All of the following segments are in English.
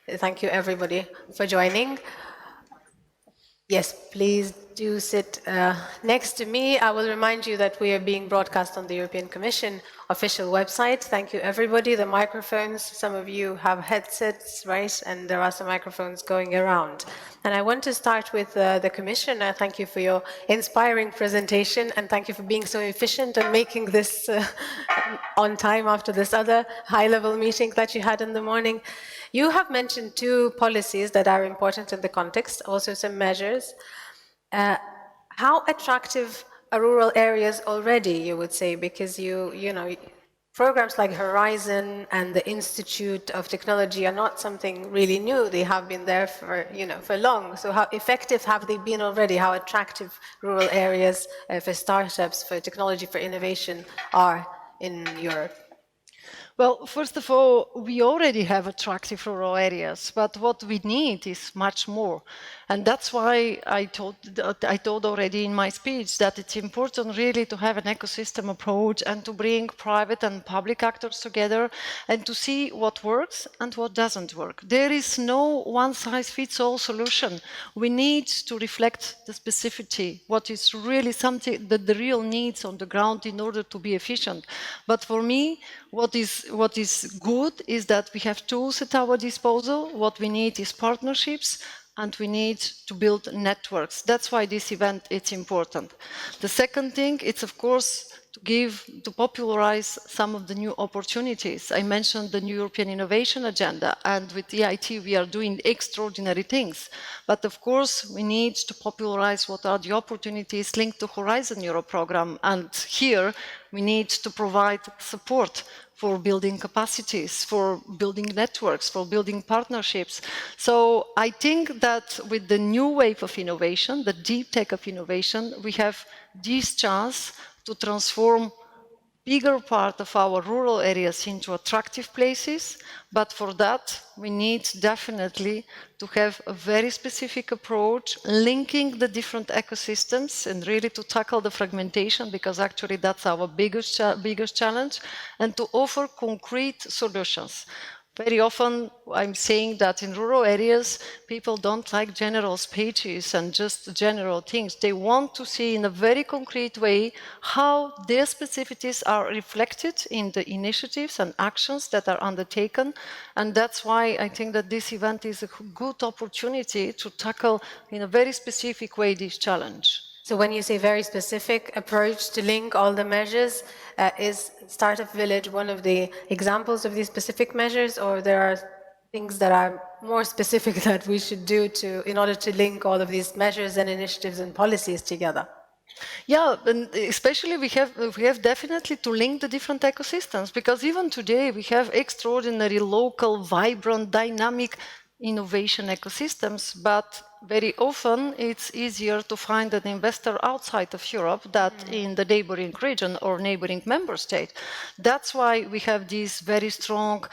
Thank you, everybody, for joining. Yes, please do sit next to me. I will remind you that we are being broadcast on the European Commission official website. Thank you, everybody. The microphones, some of you have headsets, right? And there are some microphones going around. And I want to start with the Commission. Thank you for your inspiring presentation, and thank you for being so efficient and making this on time after this other high-level meeting that you had in the morning. You have mentioned two policies that are important in the context, also some measures. How attractive are rural areas already, you would say, because you know, programs like Horizon and the Institute of Technology are not something really new. They have been there for, for long. So how effective have they been already? How attractive rural areas for startups, for technology, for innovation are in Europe? Well, first of all, we already have attractive rural areas, but what we need is much more. And that's why I told already in my speech that it's important really to have an ecosystem approach and to bring private and public actors together and to see what works and what doesn't work. There is no one-size-fits-all solution. We need to reflect the specificity, what is really something that the real needs on the ground in order to be efficient. But for me, what is good is that we have tools at our disposal. What we need is partnerships, and we need to build networks. That's why this event is important. The second thing, it's of course to popularize some of the new opportunities. I mentioned the new European Innovation Agenda, and with EIT we are doing extraordinary things. But of course we need to popularize what are the opportunities linked to Horizon Europe program, and here we need to provide support for building capacities, for building networks, for building partnerships. So I think that with the new wave of innovation, the deep tech of innovation, we have this chance to transform bigger part of our rural areas into attractive places, but for that we need definitely to have a very specific approach, linking the different ecosystems and really to tackle the fragmentation, because actually that's our biggest challenge, and to offer concrete solutions. Very often I'm saying that in rural areas, people don't like general speeches and just general things. They want to see in a very concrete way how their specificities are reflected in the initiatives and actions that are undertaken. And that's why I think that this event is a good opportunity to tackle in a very specific way this challenge. So when you say very specific approach to link all the measures, is Startup Village one of the examples of these specific measures, or there are things that are more specific that we should do in order to link all of these measures and initiatives and policies together? Yeah, and especially we have definitely to link the different ecosystems, because even today we have extraordinary local, vibrant, dynamic innovation ecosystems, but very often it's easier to find an investor outside of Europe than in the neighboring region or neighboring member state. That's why we have this very strong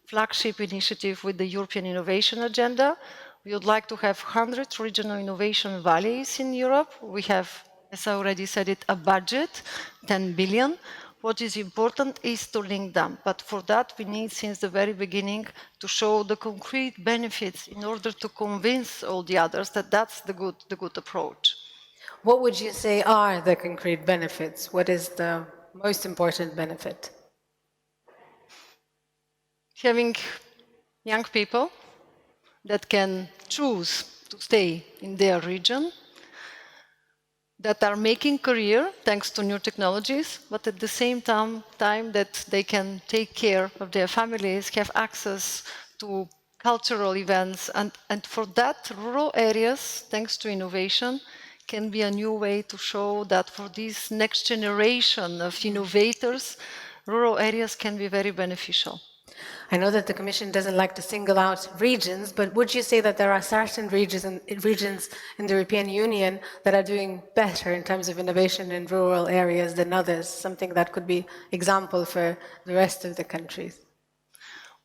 flagship initiative with the European Innovation Agenda. We would like to have 100 regional innovation valleys in Europe. We have, as I already said it, a budget, 10 billion. What is important is to link them. But for that, we need, since the very beginning, to show the concrete benefits in order to convince all the others that that's the good approach. What would you say are the concrete benefits? What is the most important benefit? Having young people that can choose to stay in their region, that are making career thanks to new technologies, but at the same time that they can take care of their families, have access to cultural events, and for that, rural areas, thanks to innovation, can be a new way to show that for this next generation of innovators, rural areas can be very beneficial. I know that the Commission doesn't like to single out regions, but would you say that there are certain regions in the European Union that are doing better in terms of innovation in rural areas than others, something that could be example for the rest of the countries?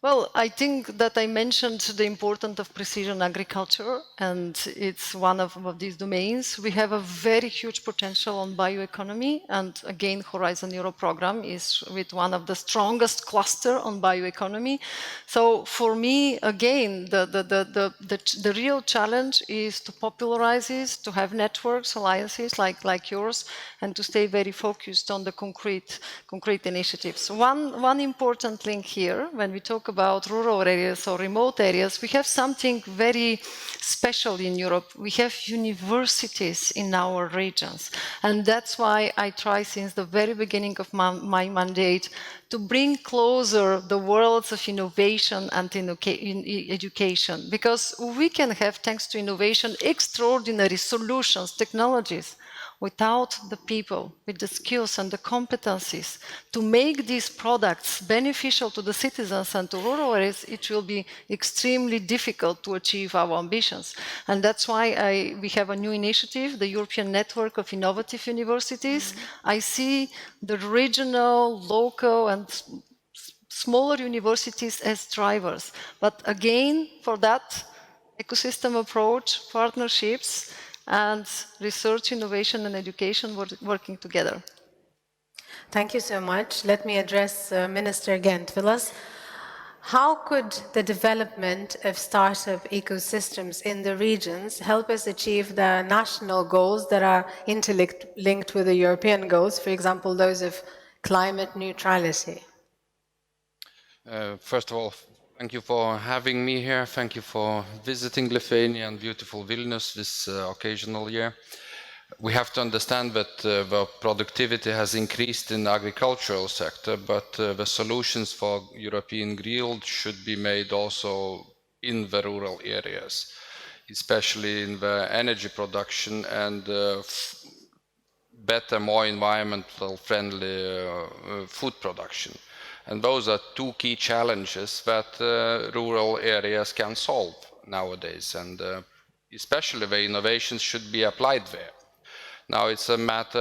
Well, I think that I mentioned the importance of precision agriculture, and it's one of these domains. We have a very huge potential on bioeconomy, and again, Horizon Europe program is with one of the strongest cluster on bioeconomy. So for me, again, the real challenge is to popularize this, to have networks, alliances like yours, and to stay very focused on the concrete initiatives. One important link here, when we talk about rural areas or remote areas, we have something very special in Europe. We have universities in our regions. And that's why I try since the very beginning of my mandate to bring closer the worlds of innovation and education. Because we can have, thanks to innovation, extraordinary solutions, technologies, without the people with the skills and the competencies to make these products beneficial to the citizens and to rural areas, it will be extremely difficult to achieve our ambitions. And that's why we have a new initiative, the European Network of Innovative Universities. I see the regional, local, and smaller universities as drivers. But again, for that ecosystem approach, partnerships, and research, innovation, and education working together. Thank you so much. Let me address Minister Gent-Willers. How could the development of startup ecosystems in the regions help us achieve the national goals that are interlinked with the European goals, for example, those of climate neutrality? First of all, thank you for having me here. Thank you for visiting Lithuania and beautiful Vilnius this occasional year. We have to understand that the productivity has increased in the agricultural sector, but the solutions for European Green should be made also in the rural areas, especially in the energy production and better, more environmental friendly food production. And those are two key challenges that rural areas can solve nowadays, and especially the innovations should be applied there. Now it's a matter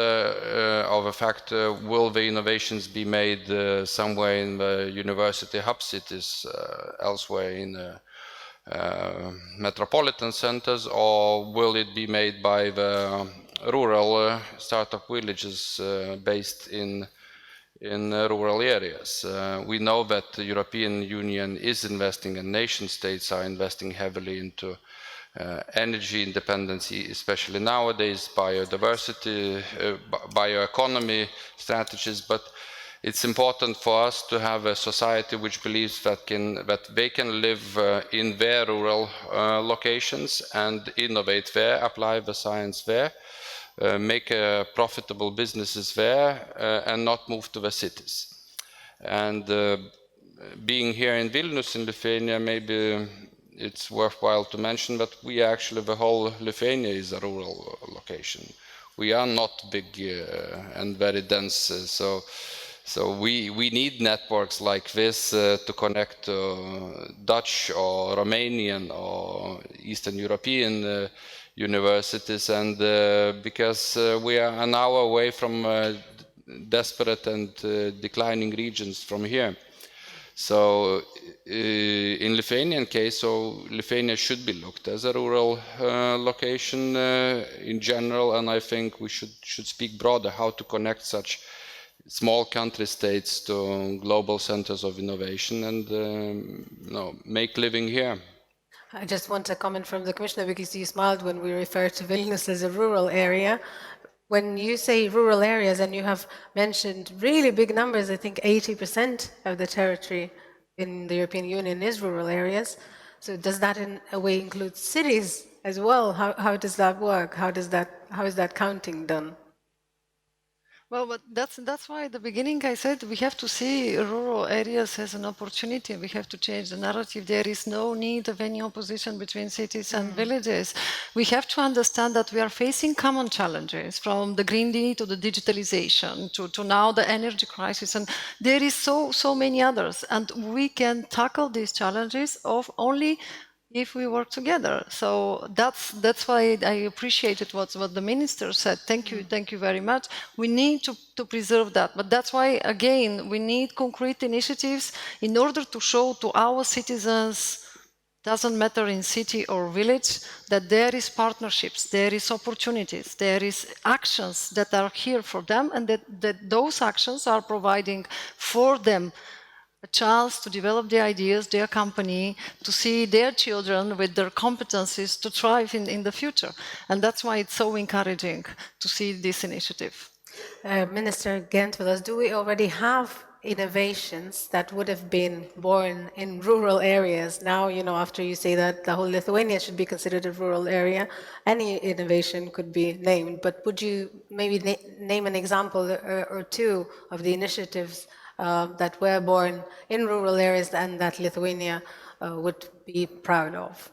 of a fact, will the innovations be made somewhere in the university hub cities, elsewhere in metropolitan centers, or will it be made by the rural startup villages based in rural areas? We know that the European Union is investing and nation states are investing heavily into energy independence, especially nowadays, biodiversity, bioeconomy strategies, but it's important for us to have a society which believes that they can live in their rural locations and innovate there, apply the science there, make profitable businesses there, and not move to the cities. And being here in Vilnius in Lithuania, maybe it's worthwhile to mention that we actually, the whole Lithuania is a rural location. We are not big and very dense, so we need networks like this to connect Dutch or Romanian or Eastern European universities, and because we are an hour away from desperate and declining regions from here. So in Lithuanian case, so Lithuania should be looked as a rural location in general, and I think we should speak broader how to connect such small country states to global centers of innovation and make living here. I just want a comment from the Commissioner, because you smiled when we referred to Vilnius as a rural area. When you say rural areas, and you have mentioned really big numbers, I think 80% of the territory in the European Union is rural areas. So does that in a way include cities as well? How does that work? How is that counting done? Well, but that's why at the beginning I said we have to see rural areas as an opportunity. We have to change the narrative. There is no need of any opposition between cities and villages. We have to understand that we are facing common challenges, from the Green Deal to the digitalization to now the energy crisis, and there is so many others. And we can tackle these challenges of only if we work together. So that's why I appreciated what the minister said. Thank you very much. We need to preserve that, but that's why again we need concrete initiatives in order to show to our citizens, doesn't matter in city or village, that there is partnerships, there is opportunities, there is actions that are here for them, and that those actions are providing for them a chance to develop their ideas, their company, to see their children with their competencies to thrive in the future. And that's why it's so encouraging to see this initiative. Minister Gentvilas, do we already have innovations that would have been born in rural areas? Now, after you say that the whole Lithuania should be considered a rural area, any innovation could be named, but would you maybe name an example or two of the initiatives that were born in rural areas and that Lithuania would be proud of?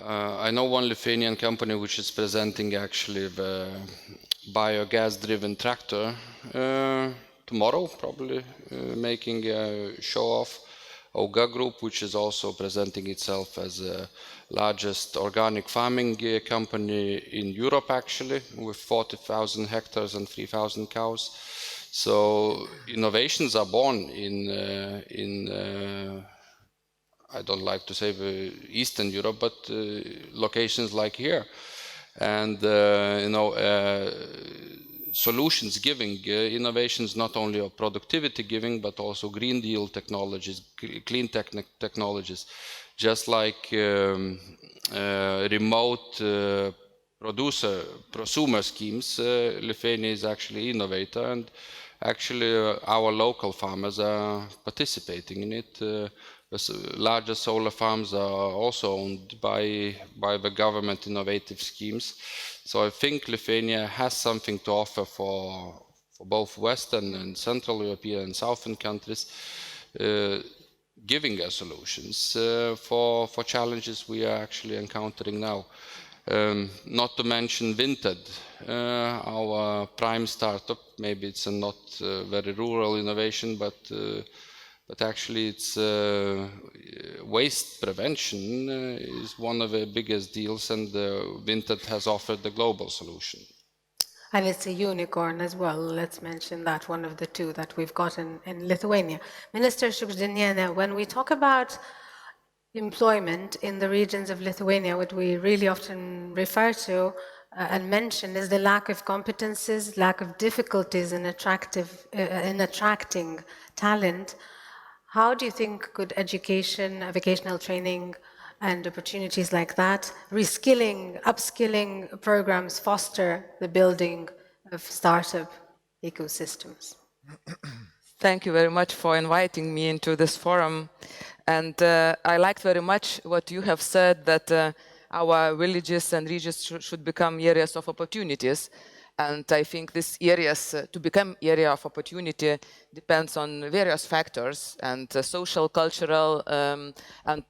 I know one Lithuanian company which is presenting actually the biogas-driven tractor tomorrow, probably making a show-off. Auga Group, which is also presenting itself as the largest organic farming company in Europe, actually, with 40,000 hectares and 3,000 cows. So innovations are born in I don't like to say the Eastern Europe, but locations like here. And, solutions giving, innovations not only of productivity giving, but also Green Deal technologies, clean technologies, just like remote prosumer schemes. Lithuania is actually innovator, and actually our local farmers are participating in it. The larger solar farms are also owned by the government innovative schemes. So I think Lithuania has something to offer for both Western and Central European and Southern countries, giving us solutions for challenges we are actually encountering now. Not to mention Vinted, our prime startup. Maybe it's a not very rural innovation, but actually it's waste prevention is one of the biggest deals, and Vinted has offered the global solution. And it's a unicorn as well. Let's mention that, one of the two that we've got in Lithuania. Minister Šiugždinienė, when we talk about employment in the regions of Lithuania, what we really often refer to and mention is the lack of competences, lack of difficulties in attracting talent. How do you think could education, vocational training, and opportunities like that, reskilling, upskilling programs foster the building of startup ecosystems? Thank you very much for inviting me into this forum. And I liked very much what you have said, that our villages and regions should become areas of opportunities. And I think these areas, to become area of opportunity, depends on various factors, and social, cultural, and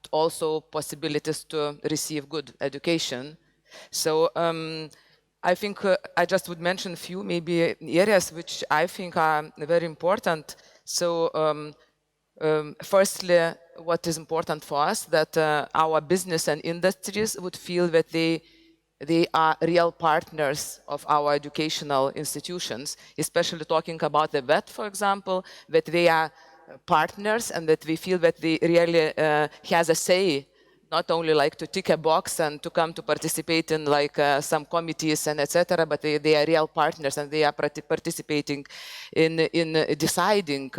also possibilities to receive good education. So I think I just would mention a few maybe areas which I think are very important. So firstly, what is important for us, that our business and industries would feel that they are real partners of our educational institutions, especially talking about the VET, for example, that they are partners and that we feel that they really has a say, not only like to tick a box and to come to participate in like some committees and etc., but they are real partners, and they are participating in deciding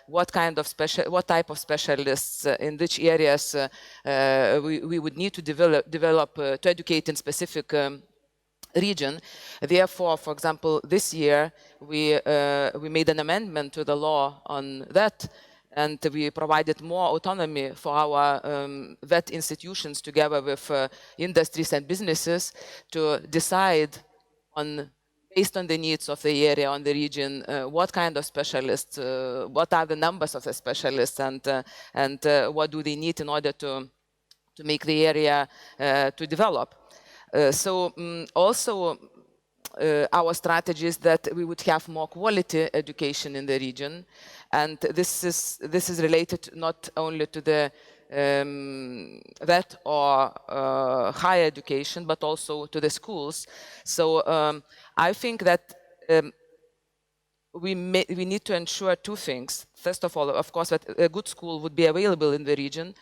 what type of specialists in which areas we would need to develop to educate in specific region. Therefore, for example, this year we made an amendment to the law on that, and we provided more autonomy for our VET institutions together with industries and businesses to decide on, based on the needs of the area, on the region, what kind of specialists, what are the numbers of the specialists, and what do they need in order to make the area to develop. Also, our strategy is that we would have more quality education in the region, and this is related not only to the that or higher education, but also to the schools. So I think that we need to ensure two things. First of all, of course, that a good school would be available in the region.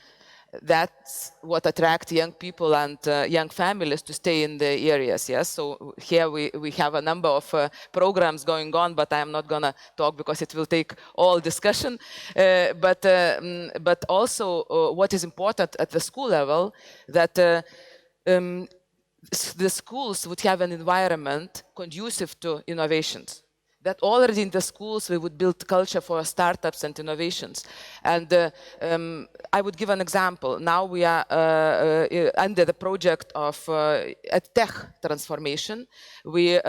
That's what attracts young people and young families to stay in the areas. Yes, so here we have a number of programs going on, but I am not gonna talk because it will take all discussion. But also what is important at the school level, that the schools would have an environment conducive to innovations. That already in the schools we would build culture for startups and innovations. And I would give an example. Now we are under the project of EdTech transformation. We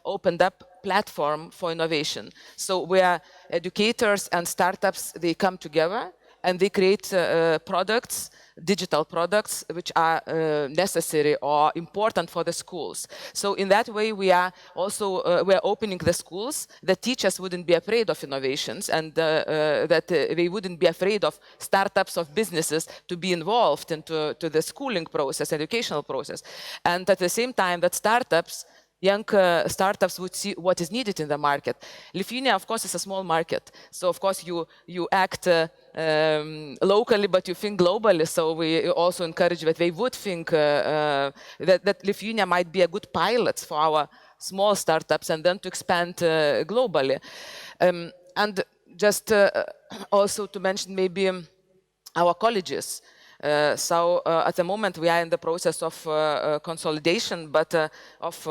opened up platform for innovation. So where educators and startups, they come together and they create products, digital products, which are necessary or important for the schools. So in that way, we are also we are opening the schools. The teachers wouldn't be afraid of innovations, and that they wouldn't be afraid of startups, of businesses to be involved into the schooling process, educational process. And at the same time, that startups, young startups would see what is needed in the market. Lithuania, of course, is a small market. So, of course, you act locally, but you think globally. So we also encourage that they would think that Lithuania might be a good pilot for our small startups and then to expand globally. And just also to mention maybe our colleges. So at the moment we are in the process of consolidation of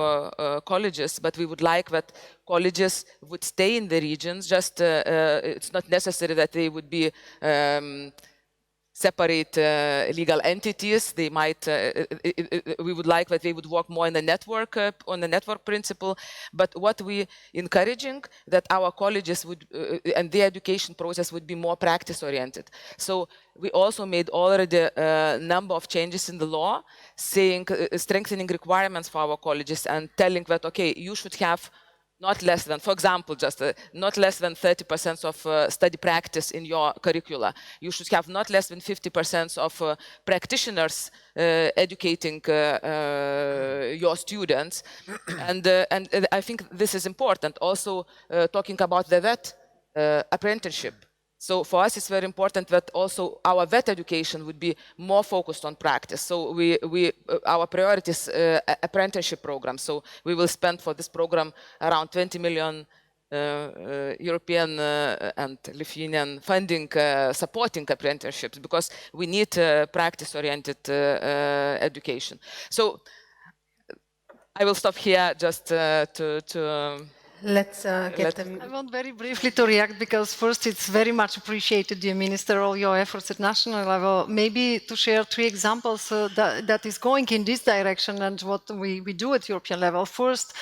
colleges, but we would like that colleges would stay in the regions. Just it's not necessary that they would be separate legal entities. They might. We would like that they would work more in the network on the network principle. But what we encouraging that our colleges would and the education process would be more practice oriented. So we also made already a number of changes in the law, saying strengthening requirements for our colleges and telling that okay, you should have not less than, for example, just not less than 30% of study practice in your curricula. You should have not less than 50% of practitioners educating your students. And I think this is important. Also talking about the vet apprenticeship. So for us, it's very important that also our vet education would be more focused on practice. So our priority is apprenticeship program. So we will spend for this program around 20 million European and Lithuanian funding supporting apprenticeships, because we need practice-oriented education. So I will stop here just to Let's get them. I want very briefly to react, because first it's very much appreciated, dear Minister, all your efforts at national level. Maybe to share 3 examples that is going in this direction and what we do at European level. First,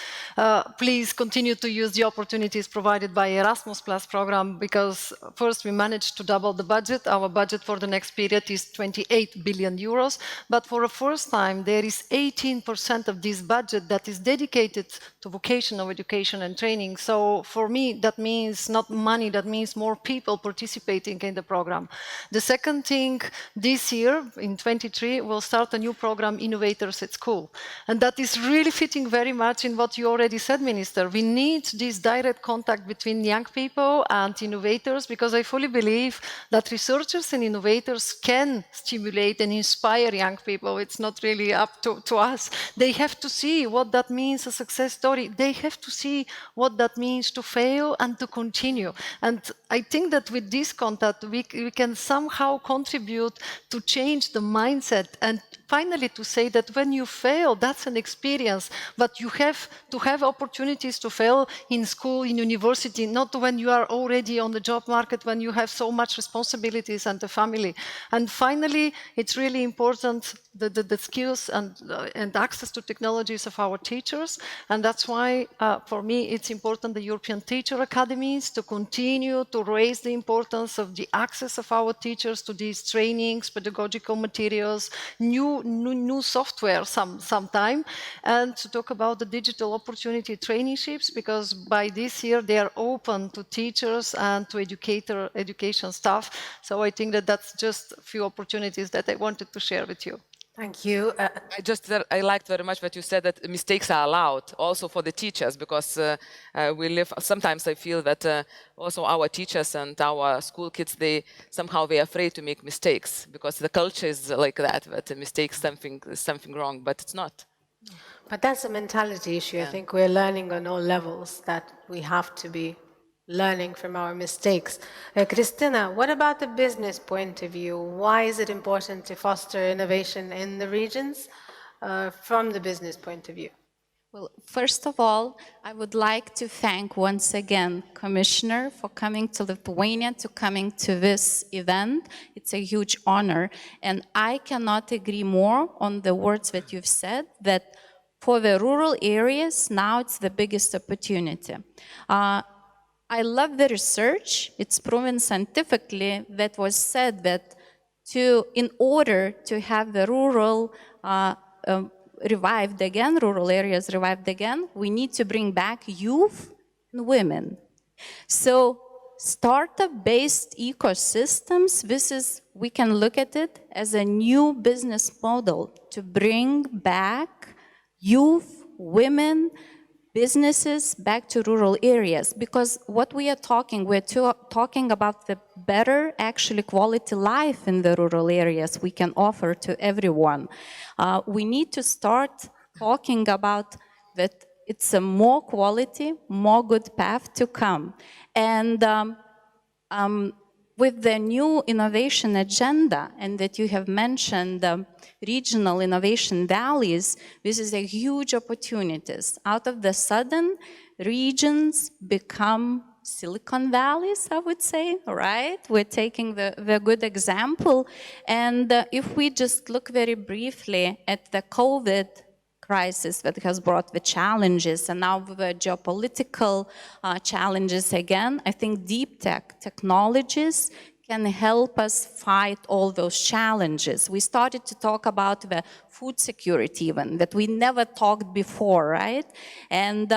please continue to use the opportunities provided by Erasmus Plus program, because first we managed to double the budget. Our budget for the next period is 28 billion euros, but for the first time there is 18% of this budget that is dedicated to vocational education and training. So for me, that means not money, that means more people participating in the program. The second thing, this year, in 23, we'll start a new program, Innovators at School. And that is really fitting very much in what you already said, Minister. We need this direct contact between young people and innovators, because I fully believe that researchers and innovators can stimulate and inspire young people. It's not really up to us. They have to see what that means, a success story. They have to see what that means to fail and to continue. And I think that with this contact, we can somehow contribute to change the mindset, and finally to say that when you fail, that's an experience, but you have to have opportunities to fail in school, in university, not when you are already on the job market, when you have so much responsibilities and a family. And finally, it's really important the skills and access to technologies of our teachers. And that's why, for me, it's important the European Teacher Academies to continue to raise the importance of the access of our teachers to these trainings, pedagogical materials, new new software sometime, and to talk about the digital opportunity traineeships, because by this year they are open to teachers and to education staff. So I think that that's just a few opportunities that I wanted to share with you. Thank you. I liked very much what you said, that mistakes are allowed also for the teachers, because sometimes I feel that also our teachers and our school kids, they're afraid to make mistakes, because the culture is like that a mistake is something wrong, but it's not. But that's a mentality issue. I think we're learning on all levels that we have to be learning from our mistakes. Christina, what about the business point of view? Why is it important to foster innovation in the regions from the business point of view? Well, first of all, I would like to thank once again Commissioner for coming to Lithuania, to coming to this event. It's a huge honor. And I cannot agree more on the words that you've said, that for the rural areas, now it's the biggest opportunity. I love the research. It's proven scientifically that was said that in order to have the rural revived again, rural areas revived again, we need to bring back youth and women. So startup-based ecosystems, we can look at it as a new business model to bring back youth, women, businesses back to rural areas, because what we're talking about the better actually quality life in the rural areas we can offer to everyone. We need to start talking about that it's a more quality, more good path to come. And with the new innovation agenda, and that you have mentioned regional innovation valleys, this is a huge opportunities. Out of the sudden, regions become Silicon Valleys, I would say, right? We're taking the good example. And if we just look very briefly at the COVID crisis that has brought the challenges, and now the geopolitical challenges again, I think deep technologies can help us fight all those challenges. We started to talk about the food security even, that we never talked before, right? And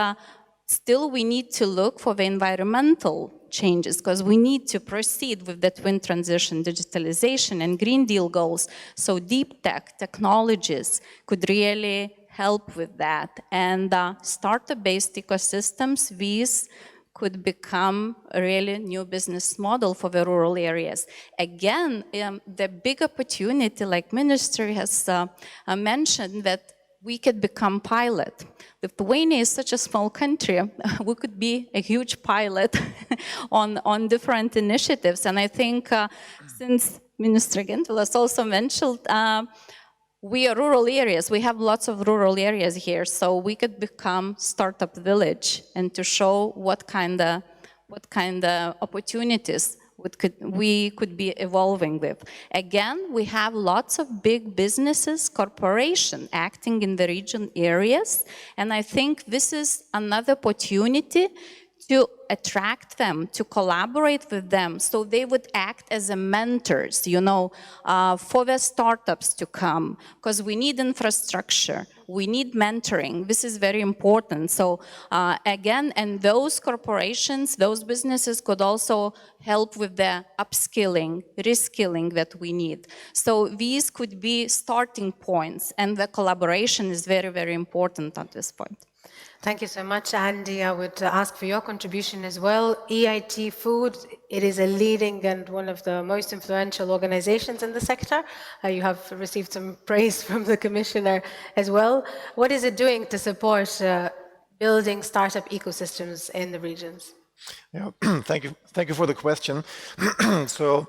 still we need to look for the environmental changes, because we need to proceed with the twin transition, digitalization and Green Deal goals. So deep technologies could really help with that. And startup-based ecosystems, these could become a really new business model for the rural areas. Again, the big opportunity, like Minister has mentioned, that we could become pilot. Lithuania is such a small country. We could be a huge pilot on different initiatives. And I think since Minister Gentvilas also mentioned, we are rural areas. We have lots of rural areas here, so we could become startup village and to show what kind of opportunities we could be evolving with. Again, we have lots of big businesses, corporations acting in the region areas, and I think this is another opportunity to attract them, to collaborate with them, so they would act as mentors, for the startups to come, because we need infrastructure, we need mentoring. This is very important. So again, and those corporations, those businesses could also help with the upskilling, reskilling that we need. So these could be starting points, and the collaboration is very, very important at this point. Thank you so much, Andy. I would ask for your contribution as well. EIT Food, it is a leading and one of the most influential organizations in the sector. You have received some praise from the Commissioner as well. What is it doing to support building startup ecosystems in the regions? Yeah, thank you for the question. So,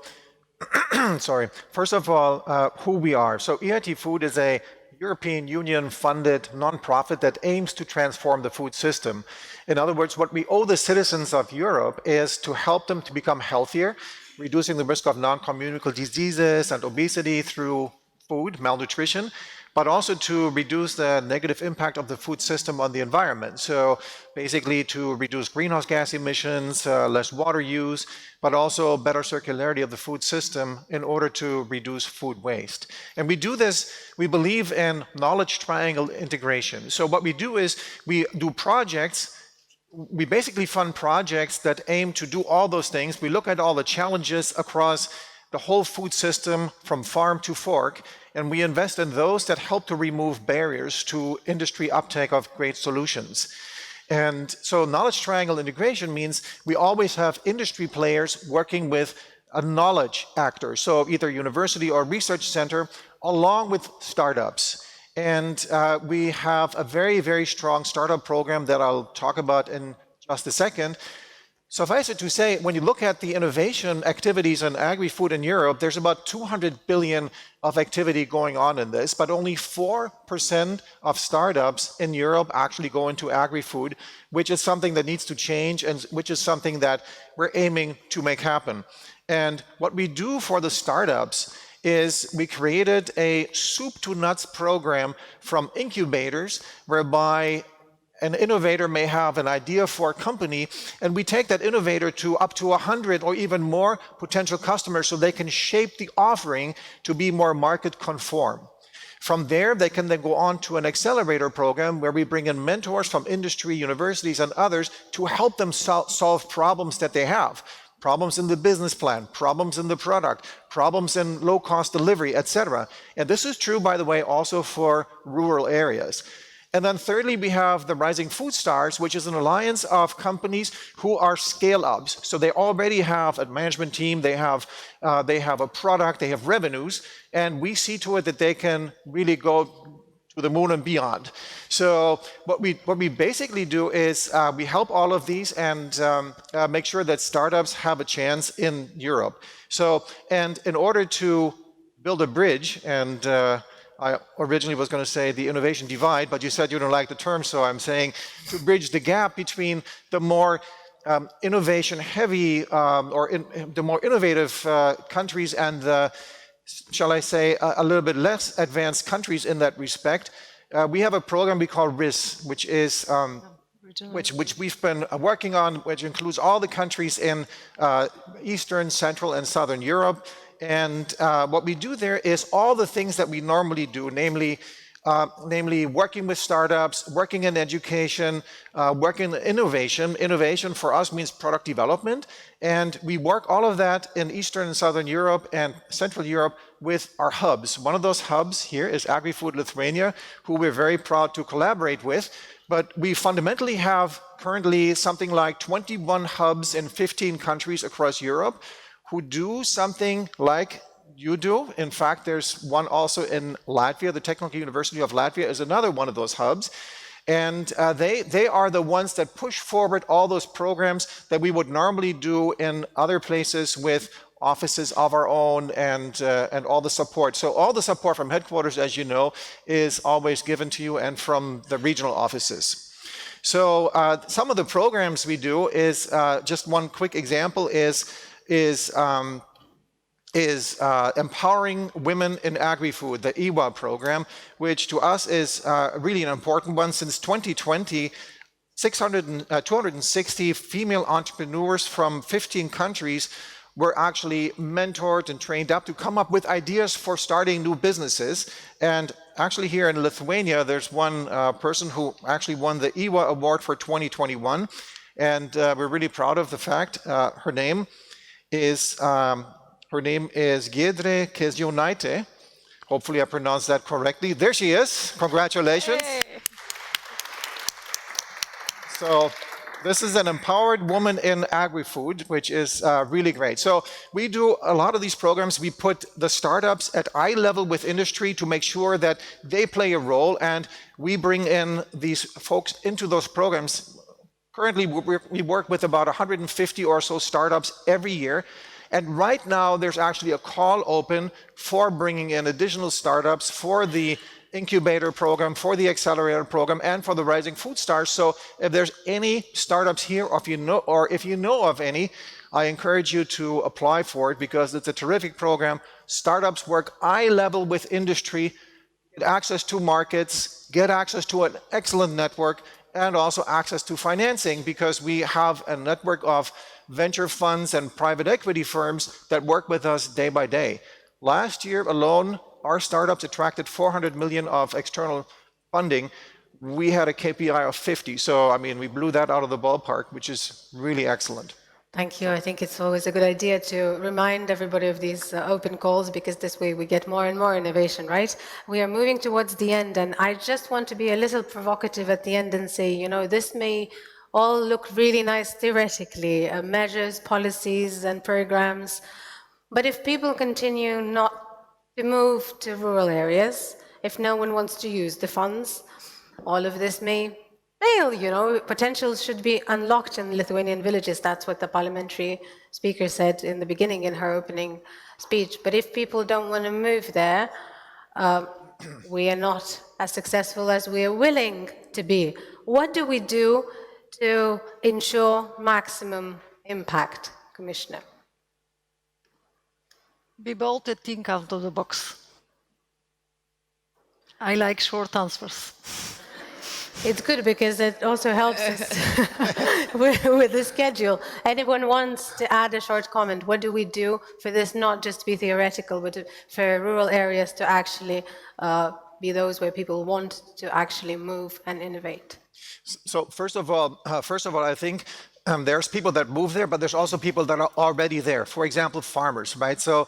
sorry. First of all, who we are. So EIT Food is a European Union-funded nonprofit that aims to transform the food system. In other words, what we owe the citizens of Europe is to help them to become healthier, reducing the risk of non-communicable diseases and obesity through food, malnutrition, but also to reduce the negative impact of the food system on the environment. So basically to reduce greenhouse gas emissions, less water use, but also better circularity of the food system in order to reduce food waste. And we do this, we believe in knowledge triangle integration. So what we do is we do projects. We basically fund projects that aim to do all those things. We look at all the challenges across the whole food system from farm to fork, and we invest in those that help to remove barriers to industry uptake of great solutions. And so knowledge triangle integration means we always have industry players working with a knowledge actor, so either university or research center, along with startups. And we have a very, very strong startup program that I'll talk about in just a second. Suffice it to say, when you look at the innovation activities in agri-food in Europe, there's about 200 billion of activity going on in this, but only 4% of startups in Europe actually go into agri-food, which is something that needs to change and which is something that we're aiming to make happen. And what we do for the startups is we created a soup to nuts program from incubators whereby an innovator may have an idea for a company, and we take that innovator to up to 100 or even more potential customers so they can shape the offering to be more market conform. From there, they can then go on to an accelerator program where we bring in mentors from industry, universities, and others to help them solve problems that they have. Problems in the business plan, problems in the product, problems in low-cost delivery, etc. And this is true, by the way, also for rural areas. And then thirdly, we have the Rising Food Stars, which is an alliance of companies who are scale-ups. So they already have a management team, they have a product, they have revenues, and we see to it that they can really go to the moon and beyond. So what we basically do is we help all of these and make sure that startups have a chance in Europe. So, and in order to build a bridge, and I originally was going to say the innovation divide, but you said you don't like the term, so I'm saying to bridge the gap between the more innovation-heavy the more innovative countries and the, shall I say, a little bit less advanced countries in that respect. We have a program we call RIS, which is which we've been working on, which includes all the countries in Eastern, Central, and Southern Europe. And what we do there is all the things that we normally do, namely working with startups, working in education, working in innovation. Innovation for us means product development. And we work all of that in Eastern and Southern Europe and Central Europe with our hubs. One of those hubs here is Agri-Food Lithuania, who we're very proud to collaborate with. But we fundamentally have currently something like 21 hubs in 15 countries across Europe who do something like you do. In fact, there's one also in Latvia. The Technical University of Latvia is another one of those hubs. And they are the ones that push forward all those programs that we would normally do in other places with offices of our own and all the support. So all the support from headquarters, as you know, is always given to you and from the regional offices. So some of the programs we do is, just one quick example is empowering women in agri-food, the EWA program, which to us is really an important one. Since 2020, 260 female entrepreneurs from 15 countries were actually mentored and trained up to come up with ideas for starting new businesses. And actually here in Lithuania, there's one person who actually won the EWA award for 2021. And we're really proud of the fact. Her name is Giedre Kezionaite. Hopefully I pronounced that correctly. There she is. Congratulations. Hey. So this is an empowered woman in agri-food, which is really great. So we do a lot of these programs. We put the startups at eye level with industry to make sure that they play a role, and we bring in these folks into those programs. Currently, we work with about 150 or so startups every year. And right now, there's actually a call open for bringing in additional startups for the incubator program, for the accelerator program, and for the Rising Food Stars. So if there's any startups here, or if you know of any, I encourage you to apply for it because it's a terrific program. Startups work eye level with industry, get access to markets, get access to an excellent network, and also access to financing because we have a network of venture funds and private equity firms that work with us day by day. Last year alone, our startups attracted 400 million of external funding. We had a KPI of 50. So, I mean, we blew that out of the ballpark, which is really excellent. Thank you. I think it's always a good idea to remind everybody of these open calls because this way we get more and more innovation, right? We are moving towards the end, and I just want to be a little provocative at the end and say, you know, this may all look really nice theoretically, measures, policies, and programs, but if people continue not to move to rural areas, if no one wants to use the funds, all of this may fail, you know. Potential should be unlocked in Lithuanian villages. That's what the parliamentary speaker said in the beginning in her opening speech. But if people don't want to move there, we are not as successful as we are willing to be. What do we do to ensure maximum impact, Commissioner? Be bold and think out of the box. I like short answers. It's good because it also helps us with the schedule. Anyone wants to add a short comment? What do we do for this not just to be theoretical, but for rural areas to actually be those where people want to actually move and innovate? So first of all, I think there's people that move there, but there's also people that are already there. For example, farmers, right? So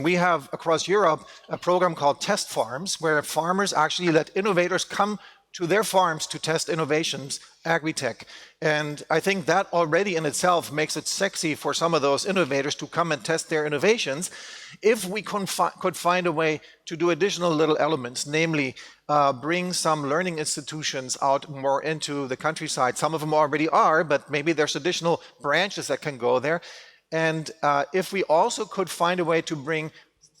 we have across Europe a program called Test Farms, where farmers actually let innovators come to their farms to test innovations, agri-tech. And I think that already in itself makes it sexy for some of those innovators to come and test their innovations. If we could find a way to do additional little elements, namely bring some learning institutions out more into the countryside. Some of them already are, but maybe there's additional branches that can go there. And if we also could find a way to bring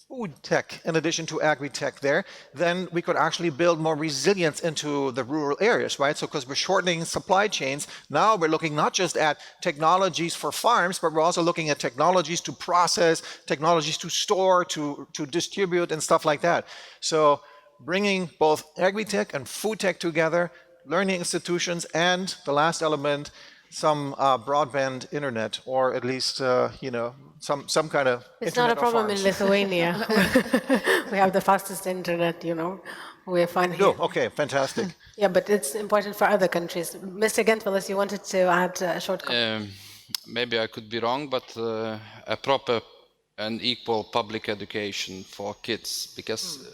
food tech in addition to agri-tech there, then we could actually build more resilience into the rural areas, right? So because we're shortening supply chains, now we're looking not just at technologies for farms, but we're also looking at technologies to process, technologies to store, to distribute and stuff like that. So bringing both agri-tech and food tech together, learning institutions, and the last element, some broadband internet, or at least, you know, some kind of It's not a problem in Lithuania. We have the fastest internet, you know. We're fine here. Oh, okay, fantastic. Yeah, but it's important for other countries. Mr. Gentvilas, you wanted to add a short comment? Maybe I could be wrong, but a proper and equal public education for kids, because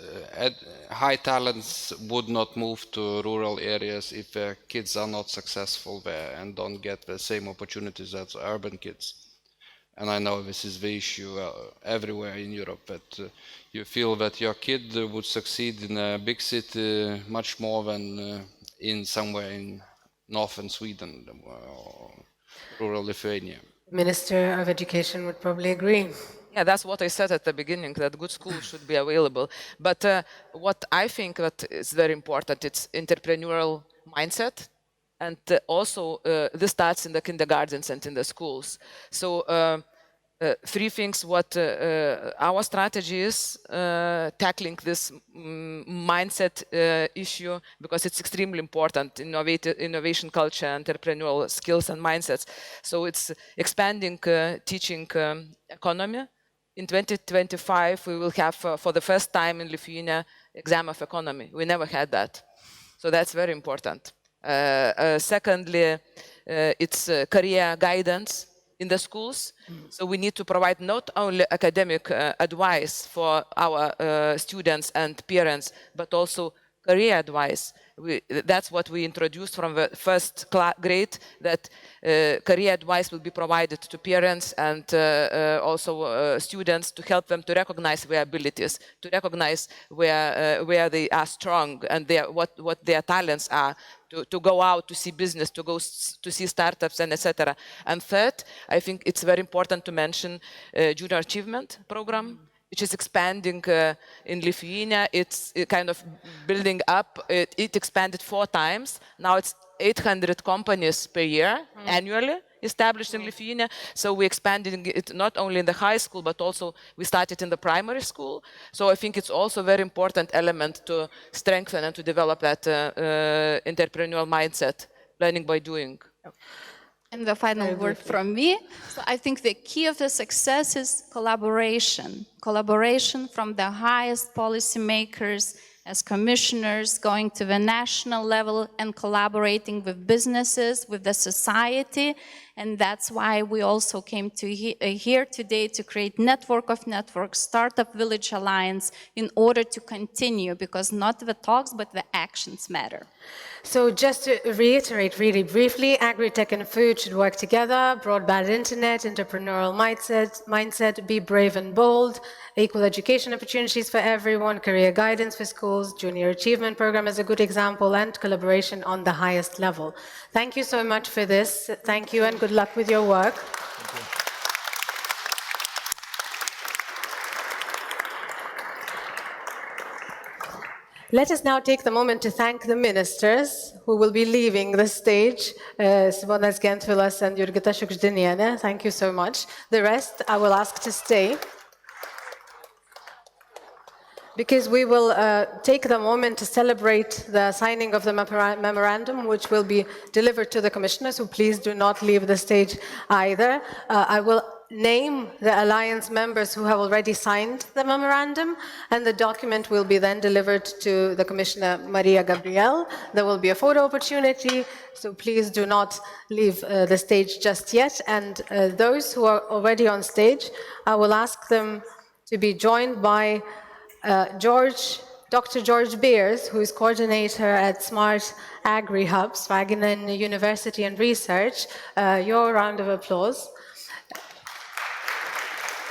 high talents would not move to rural areas if kids are not successful there and don't get the same opportunities as urban kids. And I know this is the issue everywhere in Europe, that you feel that your kid would succeed in a big city much more than in somewhere in northern Sweden or rural Lithuania. Minister of Education would probably agree. Yeah, that's what I said at the beginning, that good schools should be available. But what I think that is very important, it's entrepreneurial mindset. And also, this starts in the kindergartens and in the schools. So three things what our strategy is tackling this mindset issue, because it's extremely important, innovation culture, entrepreneurial skills and mindsets. So it's expanding teaching economy. In 2025, we will have, for the first time in Lithuania, exam of economy. We never had that. So that's very important. Secondly, it's career guidance in the schools. So we need to provide not only academic advice for our students and parents, but also career advice. That's what we introduced from the first grade, that career advice will be provided to parents and also students, to help them to recognize their abilities, to recognize where they are strong and what their talents are, to go out to see business, to go to see startups, and etc. And third, I think it's very important to mention Junior Achievement Program, which is expanding in Lithuania. It's kind of building up. It expanded 4 times. Now it's 800 companies per year, annually. established in Lithuania. So we expanded it not only in the high school, but also we started in the primary school. So I think it's also a very important element to strengthen and to develop that entrepreneurial mindset, learning by doing. And the final word from me. So I think the key of the success is collaboration. Collaboration from the highest policymakers as commissioners, going to the national level and collaborating with businesses, with the society. And that's why we also came to here today to create Network of Networks, Startup Village Alliance, in order to continue, because not the talks, but the actions matter. So just to reiterate really briefly, agri-tech and food should work together, broadband internet, entrepreneurial mindset, be brave and bold, equal education opportunities for everyone, career guidance for schools, junior achievement program is a good example, and collaboration on the highest level. Thank you so much for this. Thank you and good luck with your work. Let us now take the moment to thank the ministers who will be leaving the stage, Simonas Gentvilas and Jurgita Šiugždinienė. Thank you so much. The rest I will ask to stay, because we will take the moment to celebrate the signing of the memorandum, which will be delivered to the commissioners, so please do not leave the stage either. I will name the alliance members who have already signed the memorandum, and the document will be then delivered to the Commissioner Maria Gabriel. There will be a photo opportunity, so please do not leave the stage just yet. And those who are already on stage, I will ask them to be joined by Dr. George Beers, who is coordinator at Smart Agri Hubs, Wageningen University and Research. Your round of applause.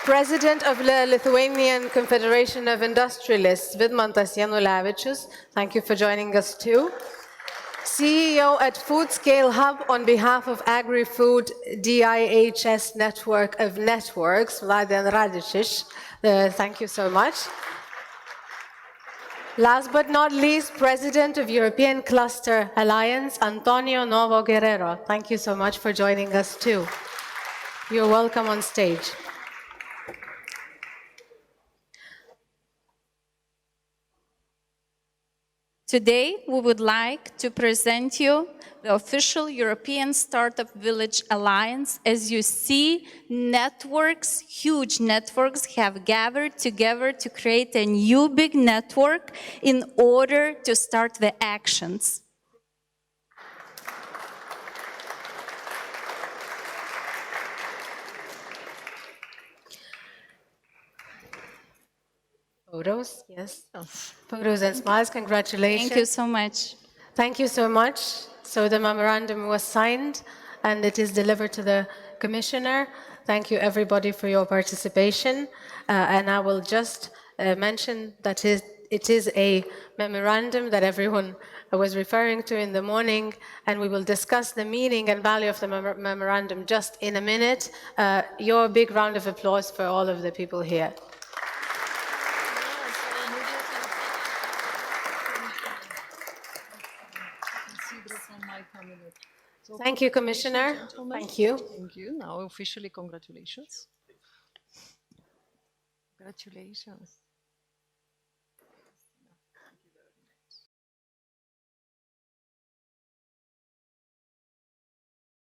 President of the Lithuanian Confederation of Industrialists, Vidmantas Janulevičius. Thank you for joining us too. CEO at Food Scale Hub on behalf of Agri-Food DIHS Network of Networks, Vladan Radicic. Thank you so much. Last but not least, President of European Cluster Alliance, Antonio Novo Guerrero. Thank you so much for joining us too. You're welcome on stage. Today, we would like to present you the official European Startup Village Alliance. As you see, networks, huge networks, have gathered together to create a new big network in order to start the actions. Photos, yes. Photos and smiles, congratulations. Thank you so much. Thank you so much. So the memorandum was signed and it is delivered to the commissioner. Thank you everybody for your participation. And I will just mention that it is a memorandum that everyone was referring to in the morning, and we will discuss the meaning and value of the memorandum just in a minute. Your big round of applause for all of the people here. Thank you, Commissioner. Thank you. Thank you. Now, officially, congratulations. Congratulations.